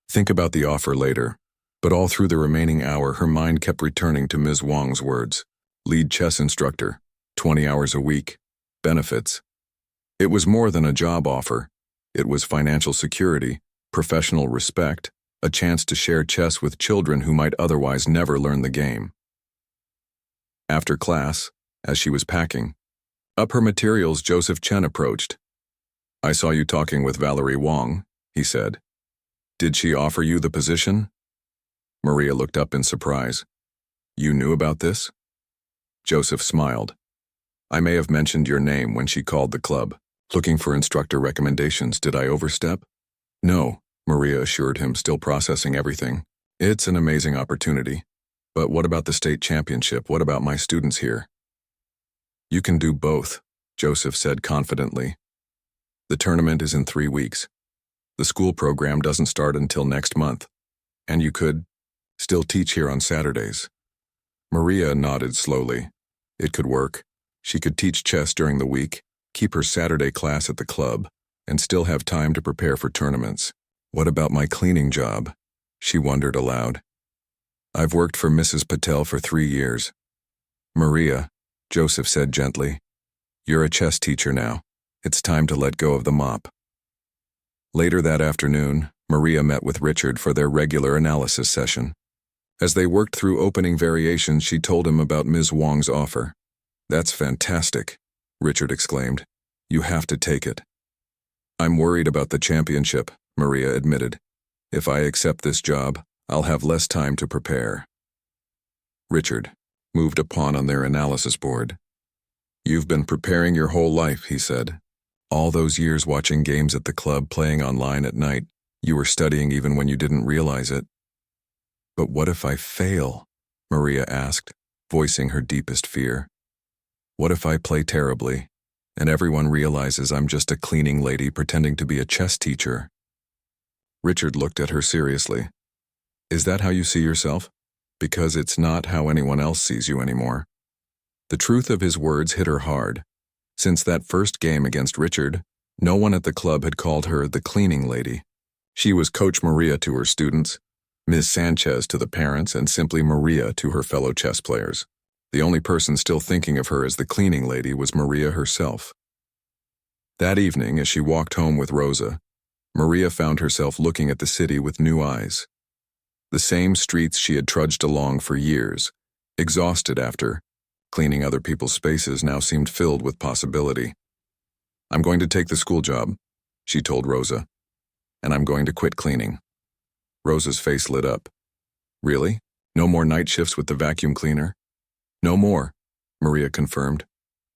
S1: "Think about the offer later." But all through the remaining hour, her mind kept returning to Ms. Wong's words. Lead chess instructor, 20 hours a week, benefits. It was more than a job offer. It was financial security, professional respect, a chance to share chess with children who might otherwise never learn the game. After class, as she was packing up her materials, Joseph Chen approached. "I saw you talking with Valerie Wong," he said. "Did she offer you the position?" Maria looked up in surprise. "You knew about this?" Joseph smiled. "I may have mentioned your name when she called the club. Looking for instructor recommendations, did I overstep?" "No," Maria assured him, still processing everything. "It's an amazing opportunity. But what about the state championship? What about my students here?" "You can do both," Joseph said confidently. "The tournament is in 3 weeks. The school program doesn't start until next month. And you could still teach here on Saturdays." Maria nodded slowly. It could work. She could teach chess during the week, keep her Saturday class at the club, and still have time to prepare for tournaments. "What about my cleaning job?" she wondered aloud. "I've worked for Mrs. Patel for 3 years." "Maria," Joseph said gently. You're a chess teacher now. It's time to let go of the mop. Later that afternoon, Maria met with Richard for their regular analysis session. As they worked through opening variations, she told him about Ms. Wong's offer. That's fantastic, Richard exclaimed. You have to take it. I'm worried about the championship, Maria admitted. If I accept this job, I'll have less time to prepare. Richard moved a pawn on their analysis board. You've been preparing your whole life, he said. All those years watching games at the club, playing online at night, you were studying even when you didn't realize it. But what if I fail? Maria asked, voicing her deepest fear. What if I play terribly, and everyone realizes I'm just a cleaning lady pretending to be a chess teacher? Richard looked at her seriously. Is that how you see yourself? Because it's not how anyone else sees you anymore. The truth of his words hit her hard. Since that first game against Richard, no one at the club had called her the cleaning lady. She was Coach Maria to her students, Ms. Sanchez to the parents, and simply Maria to her fellow chess players. The only person still thinking of her as the cleaning lady was Maria herself. That evening, as she walked home with Rosa, Maria found herself looking at the city with new eyes. The same streets she had trudged along for years, exhausted after cleaning other people's spaces, now seemed filled with possibility. I'm going to take the school job, she told Rosa, and I'm going to quit cleaning. Rosa's face lit up. Really? No more night shifts with the vacuum cleaner? No more, Maria confirmed.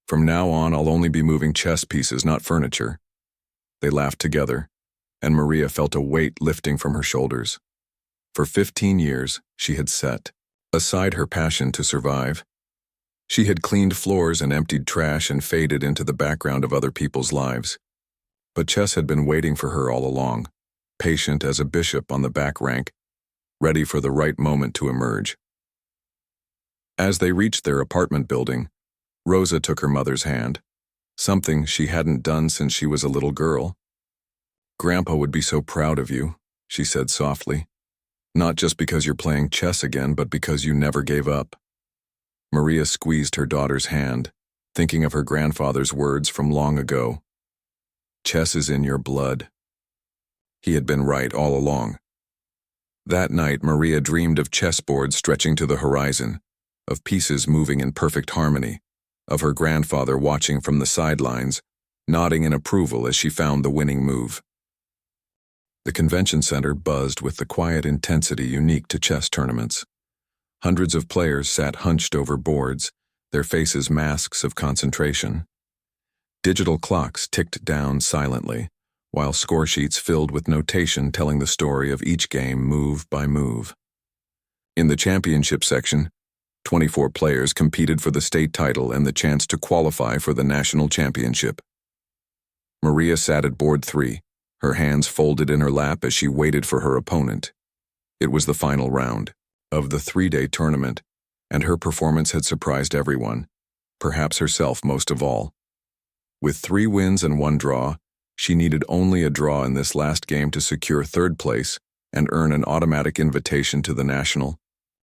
S1: From now on, I'll only be moving chess pieces, not furniture. They laughed together, and Maria felt a weight lifting from her shoulders. For 15 years, she had set aside her passion to survive. She had cleaned floors and emptied trash and faded into the background of other people's lives. But chess had been waiting for her all along, patient as a bishop on the back rank, ready for the right moment to emerge. As they reached their apartment building, Rosa took her mother's hand, something she hadn't done since she was a little girl. Grandpa would be so proud of you, she said softly. Not just because you're playing chess again, but because you never gave up. Maria squeezed her daughter's hand, thinking of her grandfather's words from long ago. Chess is in your blood. He had been right all along. That night, Maria dreamed of chessboards stretching to the horizon, of pieces moving in perfect harmony, of her grandfather watching from the sidelines, nodding in approval as she found the winning move. The convention center buzzed with the quiet intensity unique to chess tournaments. Hundreds of players sat hunched over boards, their faces masks of concentration. Digital clocks ticked down silently, while score sheets filled with notation telling the story of each game move by move. In the championship section, 24 players competed for the state title and the chance to qualify for the national championship. Maria sat at board 3, her hands folded in her lap as she waited for her opponent. It was the final round of the 3-day tournament, and her performance had surprised everyone, perhaps herself most of all. With 3 wins and 1 draw, she needed only a draw in this last game to secure 3rd place and earn an automatic invitation to the national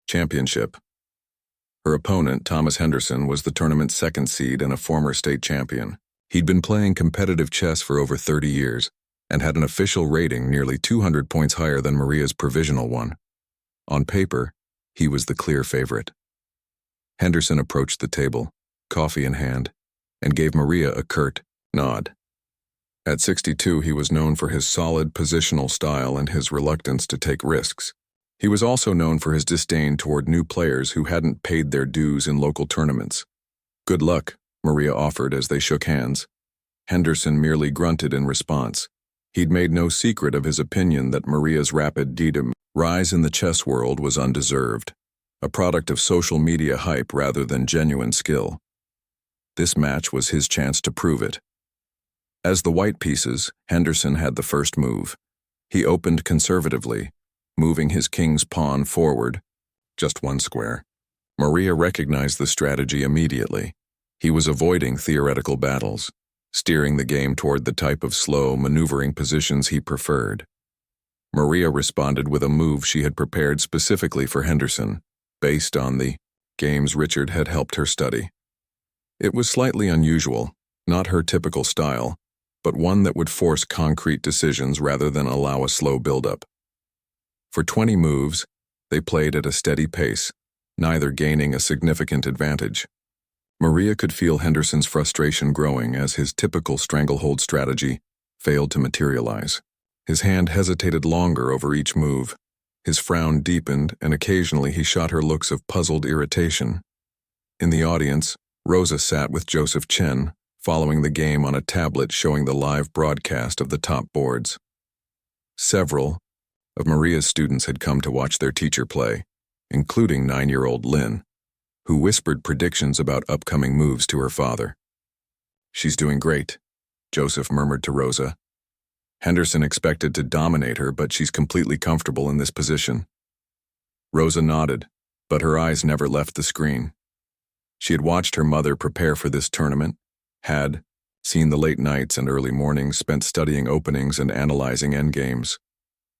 S1: championship. Her opponent, Thomas Henderson, was the tournament's 2nd seed and a former state champion. He'd been playing competitive chess for over 30 years and had an official rating nearly 200 points higher than Maria's provisional one. On paper, he was the clear favorite. Henderson approached the table, coffee in hand, and gave Maria a curt nod. At 62, he was known for his solid positional style and his reluctance to take risks. He was also known for his disdain toward new players who hadn't paid their dues in local tournaments. Good luck, Maria offered as they shook hands. Henderson merely grunted in response. He'd made no secret of his opinion that Maria's rapid rise in the chess world was undeserved, a product of social media hype rather than genuine skill. This match was his chance to prove it. As the white pieces, Henderson had the first move. He opened conservatively, moving his king's pawn forward, just 1 square. Maria recognized the strategy immediately. He was avoiding theoretical battles, steering the game toward the type of slow, maneuvering positions he preferred. Maria responded with a move she had prepared specifically for Henderson, based on the games Richard had helped her study. It was slightly unusual, not her typical style, but one that would force concrete decisions rather than allow a slow build-up. For 20 moves, they played at a steady pace, neither gaining a significant advantage. Maria could feel Henderson's frustration growing as his typical stranglehold strategy failed to materialize. His hand hesitated longer over each move. His frown deepened, and occasionally he shot her looks of puzzled irritation. In the audience, Rosa sat with Joseph Chen, following the game on a tablet showing the live broadcast of the top boards. Several of Maria's students had come to watch their teacher play, including 9-year-old Lynn, who whispered predictions about upcoming moves to her father. "She's doing great," Joseph murmured to Rosa. "Henderson expected to dominate her, but she's completely comfortable in this position." Rosa nodded, but her eyes never left the screen. She had watched her mother prepare for this tournament, had seen the late nights and early mornings spent studying openings and analyzing endgames.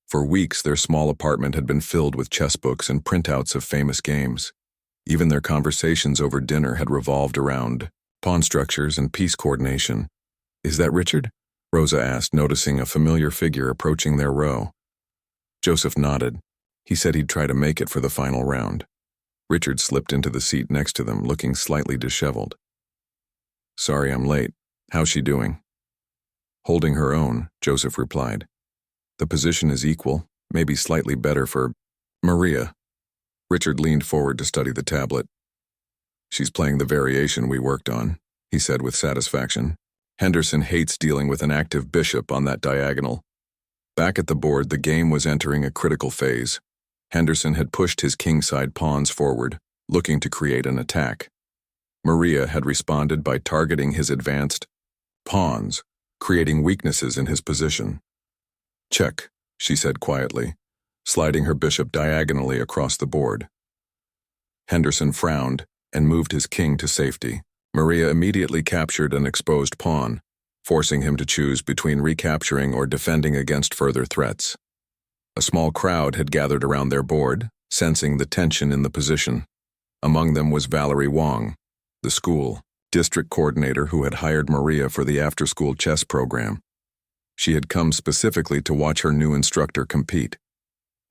S1: For weeks, their small apartment had been filled with chess books and printouts of famous games. Even their conversations over dinner had revolved around pawn structures and piece coordination. "Is that Richard?" Rosa asked, noticing a familiar figure approaching their row. Joseph nodded. He said he'd try to make it for the final round. Richard slipped into the seat next to them, looking slightly disheveled. "Sorry I'm late. How's she doing?" "Holding her own," Joseph replied. "The position is equal, maybe slightly better for Maria." Richard leaned forward to study the tablet. "She's playing the variation we worked on," he said with satisfaction. "Henderson hates dealing with an active bishop on that diagonal." Back at the board, the game was entering a critical phase. Henderson had pushed his kingside pawns forward, looking to create an attack. Maria had responded by targeting his advanced pawns, creating weaknesses in his position. "Check," she said quietly, sliding her bishop diagonally across the board. Henderson frowned and moved his king to safety. Maria immediately captured an exposed pawn, forcing him to choose between recapturing or defending against further threats. A small crowd had gathered around their board, sensing the tension in the position. Among them was Valerie Wong, the school district coordinator who had hired Maria for the after-school chess program. She had come specifically to watch her new instructor compete.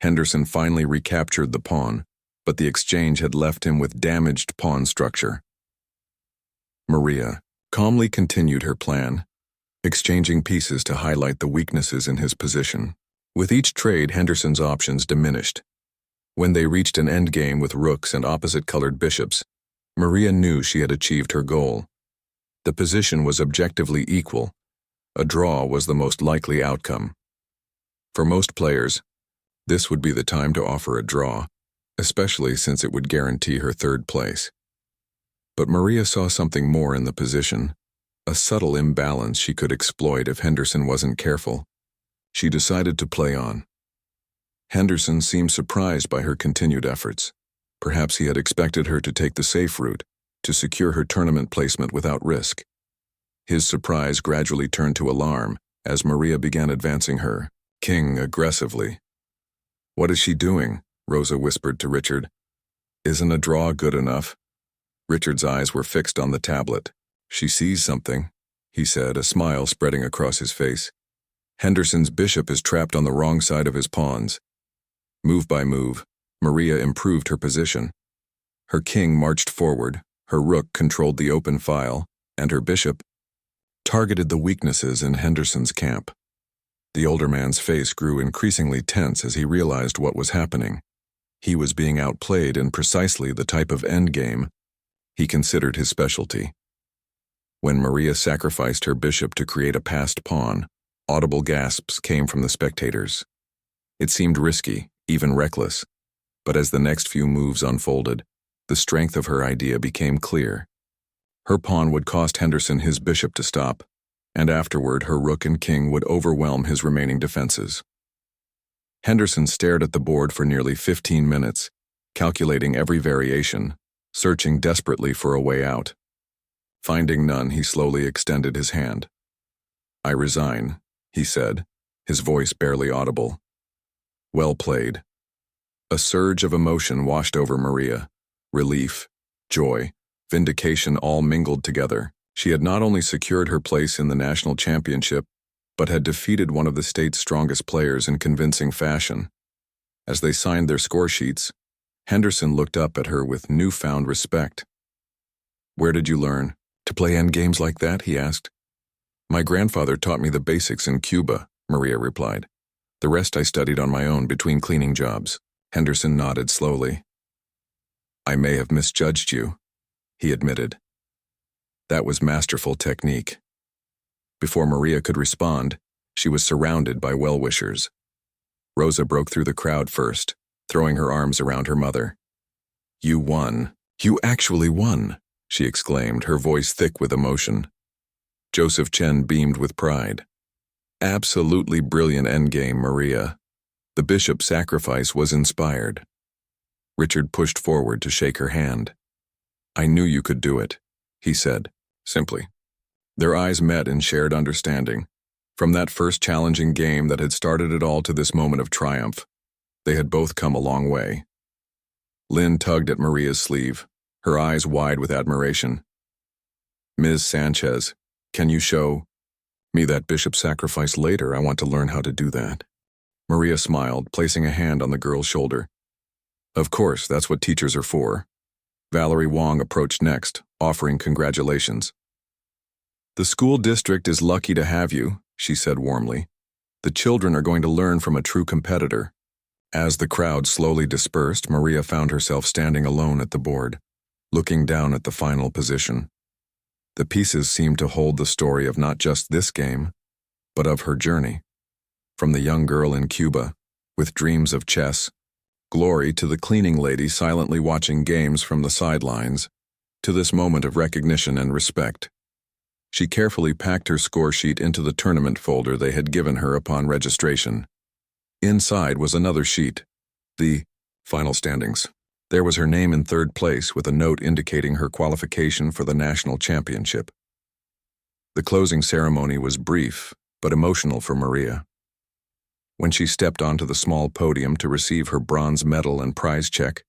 S1: Henderson finally recaptured the pawn, but the exchange had left him with damaged pawn structure. Maria calmly continued her plan, exchanging pieces to highlight the weaknesses in his position. With each trade, Henderson's options diminished. When they reached an endgame with rooks and opposite-colored bishops, Maria knew she had achieved her goal. The position was objectively equal. A draw was the most likely outcome. For most players, this would be the time to offer a draw, especially since it would guarantee her third place. But Maria saw something more in the position, a subtle imbalance she could exploit if Henderson wasn't careful. She decided to play on. Henderson seemed surprised by her continued efforts. Perhaps he had expected her to take the safe route, to secure her tournament placement without risk. His surprise gradually turned to alarm as Maria began advancing her king aggressively. "What is she doing?" Rosa whispered to Richard. "Isn't a draw good enough?" Richard's eyes were fixed on the tablet. "She sees something," he said, a smile spreading across his face. "Henderson's bishop is trapped on the wrong side of his pawns." Move by move, Maria improved her position. Her king marched forward, her rook controlled the open file, and her bishop targeted the weaknesses in Henderson's camp. The older man's face grew increasingly tense as he realized what was happening. He was being outplayed in precisely the type of endgame he considered his specialty. When Maria sacrificed her bishop to create a passed pawn, audible gasps came from the spectators. It seemed risky, even reckless, but as the next few moves unfolded, the strength of her idea became clear. Her pawn would cost Henderson his bishop to stop, and afterward her rook and king would overwhelm his remaining defenses. Henderson stared at the board for nearly 15 minutes, calculating every variation, searching desperately for a way out. Finding none, he slowly extended his hand. "I resign," he said, his voice barely audible. "Well played." A surge of emotion washed over Maria. Relief, joy, vindication all mingled together. She had not only secured her place in the national championship, but had defeated one of the state's strongest players in convincing fashion. As they signed their score sheets, Henderson looked up at her with newfound respect. "Where did you learn to play endgames like that?" he asked. "My grandfather taught me the basics in Cuba," Maria replied. "The rest I studied on my own between cleaning jobs." Henderson nodded slowly. "I may have misjudged you," he admitted. "That was masterful technique." Before Maria could respond, she was surrounded by well-wishers. Rosa broke through the crowd first, throwing her arms around her mother. "You won. You actually won," she exclaimed, her voice thick with emotion. Joseph Chen beamed with pride. "Absolutely brilliant endgame, Maria. The bishop's sacrifice was inspired." Richard pushed forward to shake her hand. "I knew you could do it," he said, simply. Their eyes met in shared understanding. From that first challenging game that had started it all to this moment of triumph, they had both come a long way. Lynn tugged at Maria's sleeve, her eyes wide with admiration. "Ms. Sanchez, can you show me that bishop's sacrifice later? I want to learn how to do that." Maria smiled, placing a hand on the girl's shoulder. "Of course, that's what teachers are for." Valerie Wong approached next, offering congratulations. "The school district is lucky to have you," she said warmly. "The children are going to learn from a true competitor." As the crowd slowly dispersed, Maria found herself standing alone at the board, looking down at the final position. The pieces seemed to hold the story of not just this game, but of her journey. From the young girl in Cuba, with dreams of chess, glory, to the cleaning lady silently watching games from the sidelines, to this moment of recognition and respect. She carefully packed her score sheet into the tournament folder they had given her upon registration. Inside was another sheet, the final standings. There was her name in third place with a note indicating her qualification for the national championship. The closing ceremony was brief, but emotional for Maria. When she stepped onto the small podium to receive her bronze medal and prize check,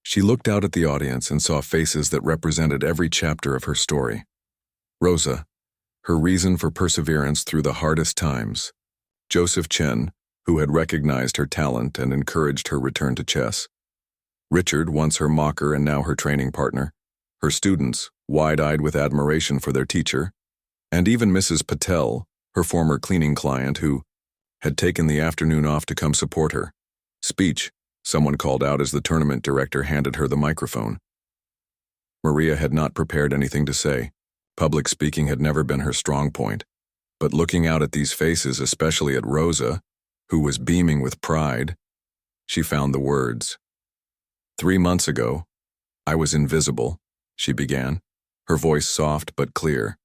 S1: she looked out at the audience and saw faces that represented every chapter of her story. Rosa, her reason for perseverance through the hardest times. Joseph Chen, who had recognized her talent and encouraged her return to chess. Richard, once her mocker and now her training partner. Her students, wide-eyed with admiration for their teacher. And even Mrs. Patel, her former cleaning client who had taken the afternoon off to come support her. "Speech," someone called out as the tournament director handed her the microphone. Maria had not prepared anything to say. Public speaking had never been her strong point. But looking out at these faces, especially at Rosa, who was beaming with pride, she found the words. "3 months ago, I was invisible," she began, her voice soft but clear.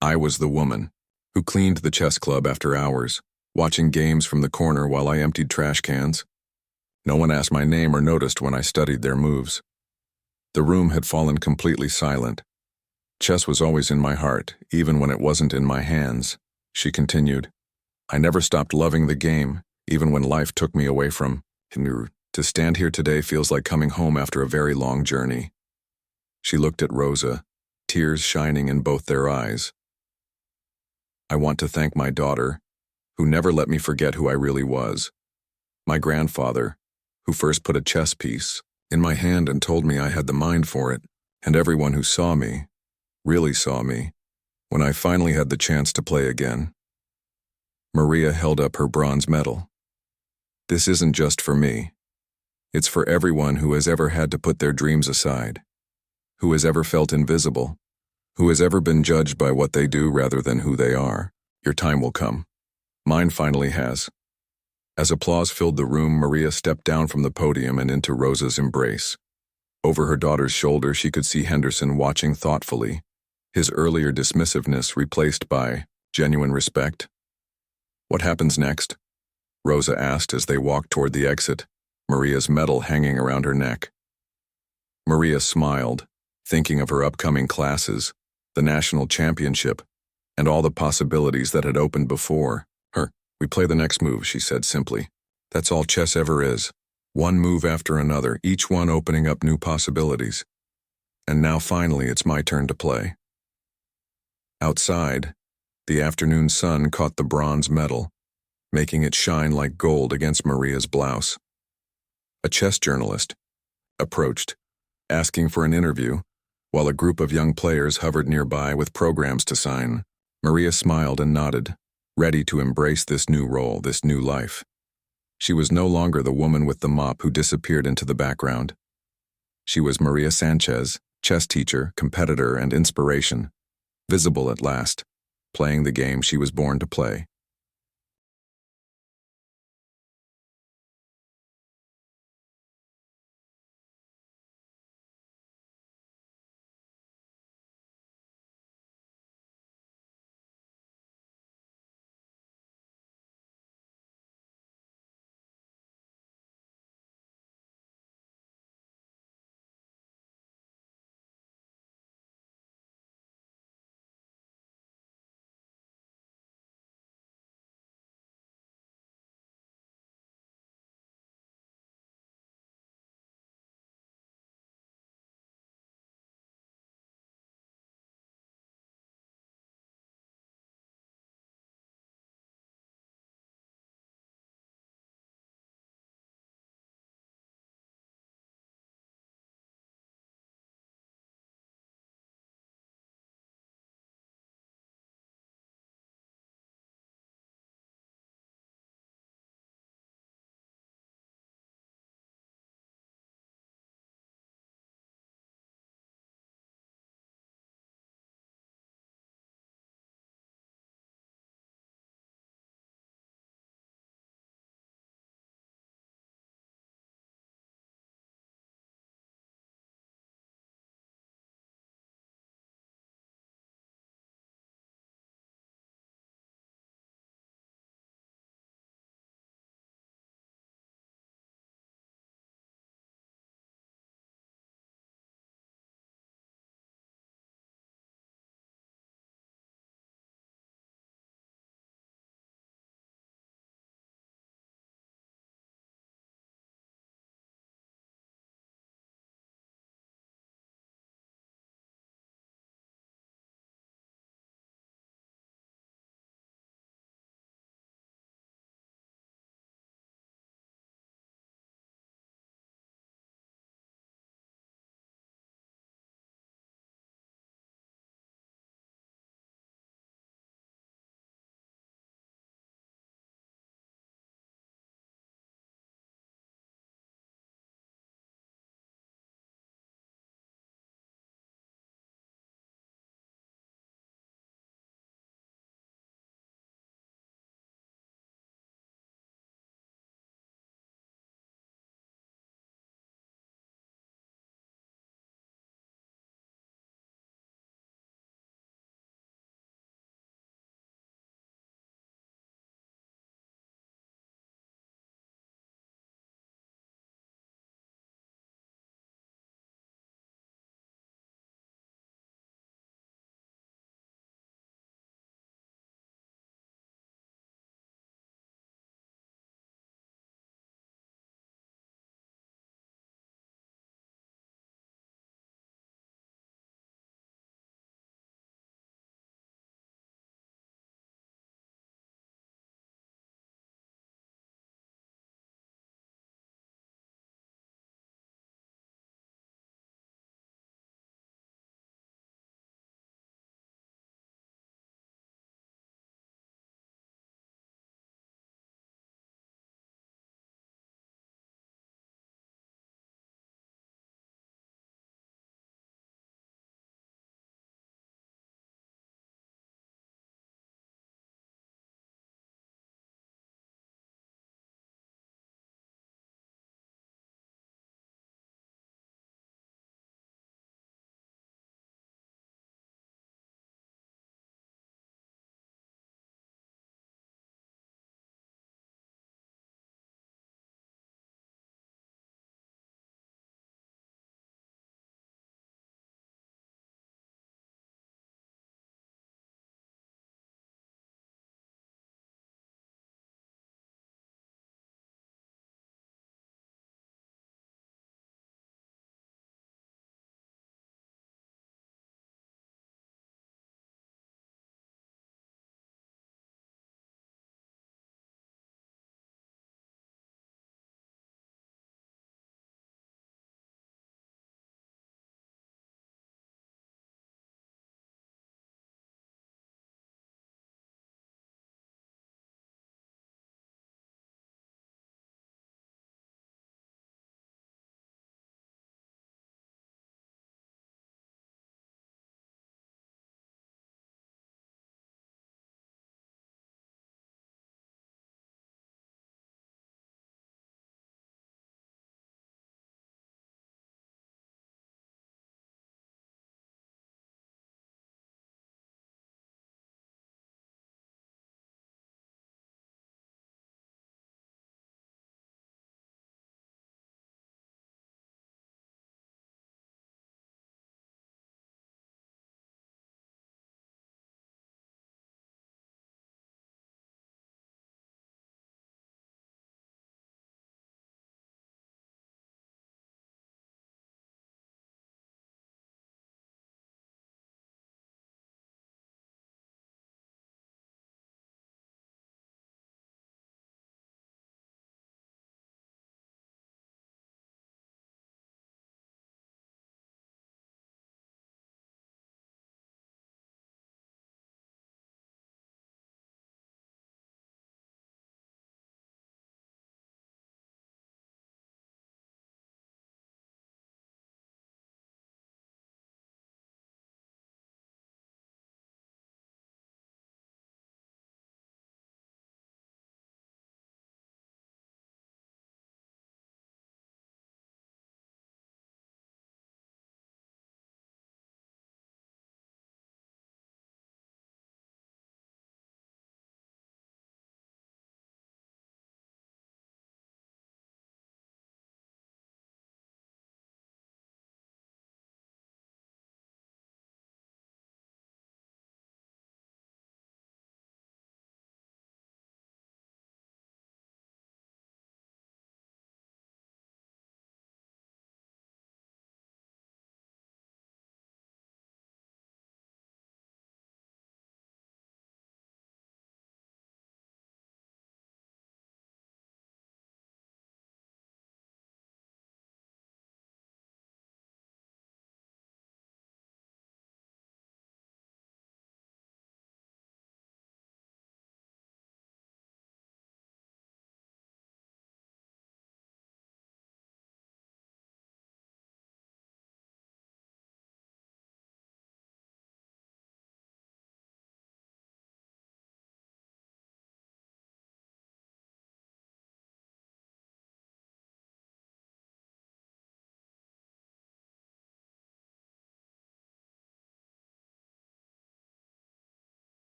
S1: "I was the woman who cleaned the chess club after hours, watching games from the corner while I emptied trash cans. No one asked my name or noticed when I studied their moves. The room had fallen completely silent. Chess was always in my heart, even when it wasn't in my hands," she continued. "I never stopped loving the game, even when life took me away from it. To stand here today feels like coming home after a very long journey." She looked at Rosa, tears shining in both their eyes. "I want to thank my daughter, who never let me forget who I really was. My grandfather, who first put a chess piece in my hand and told me I had the mind for it, and everyone who saw me, really saw me, when I finally had the chance to play again." Maria held up her bronze medal. "This isn't just for me. It's for everyone who has ever had to put their dreams aside, who has ever felt invisible, who has ever been judged by what they do rather than who they are. Your time will come. Mine finally has." As applause filled the room, Maria stepped down from the podium and into Rosa's embrace. Over her daughter's shoulder, she could see Henderson watching thoughtfully, his earlier dismissiveness replaced by genuine respect. "What happens next?" Rosa asked as they walked toward the exit, Maria's medal hanging around her neck. Maria smiled, thinking of her upcoming classes, the national championship, and all the possibilities that had opened before her. "We play the next move," she said simply. "That's all chess ever is. One move after another, each one opening up new possibilities." And now finally it's my turn to play. Outside, the afternoon sun caught the bronze medal, making it shine like gold against Maria's blouse. A chess journalist approached, asking for an interview, while a group of young players hovered nearby with programs to sign. Maria smiled and nodded, ready to embrace this new role, this new life. She was no longer the woman with the mop who disappeared into the background. She was Maria Sanchez, chess teacher, competitor, and inspiration, visible at last, playing the game she was born to play.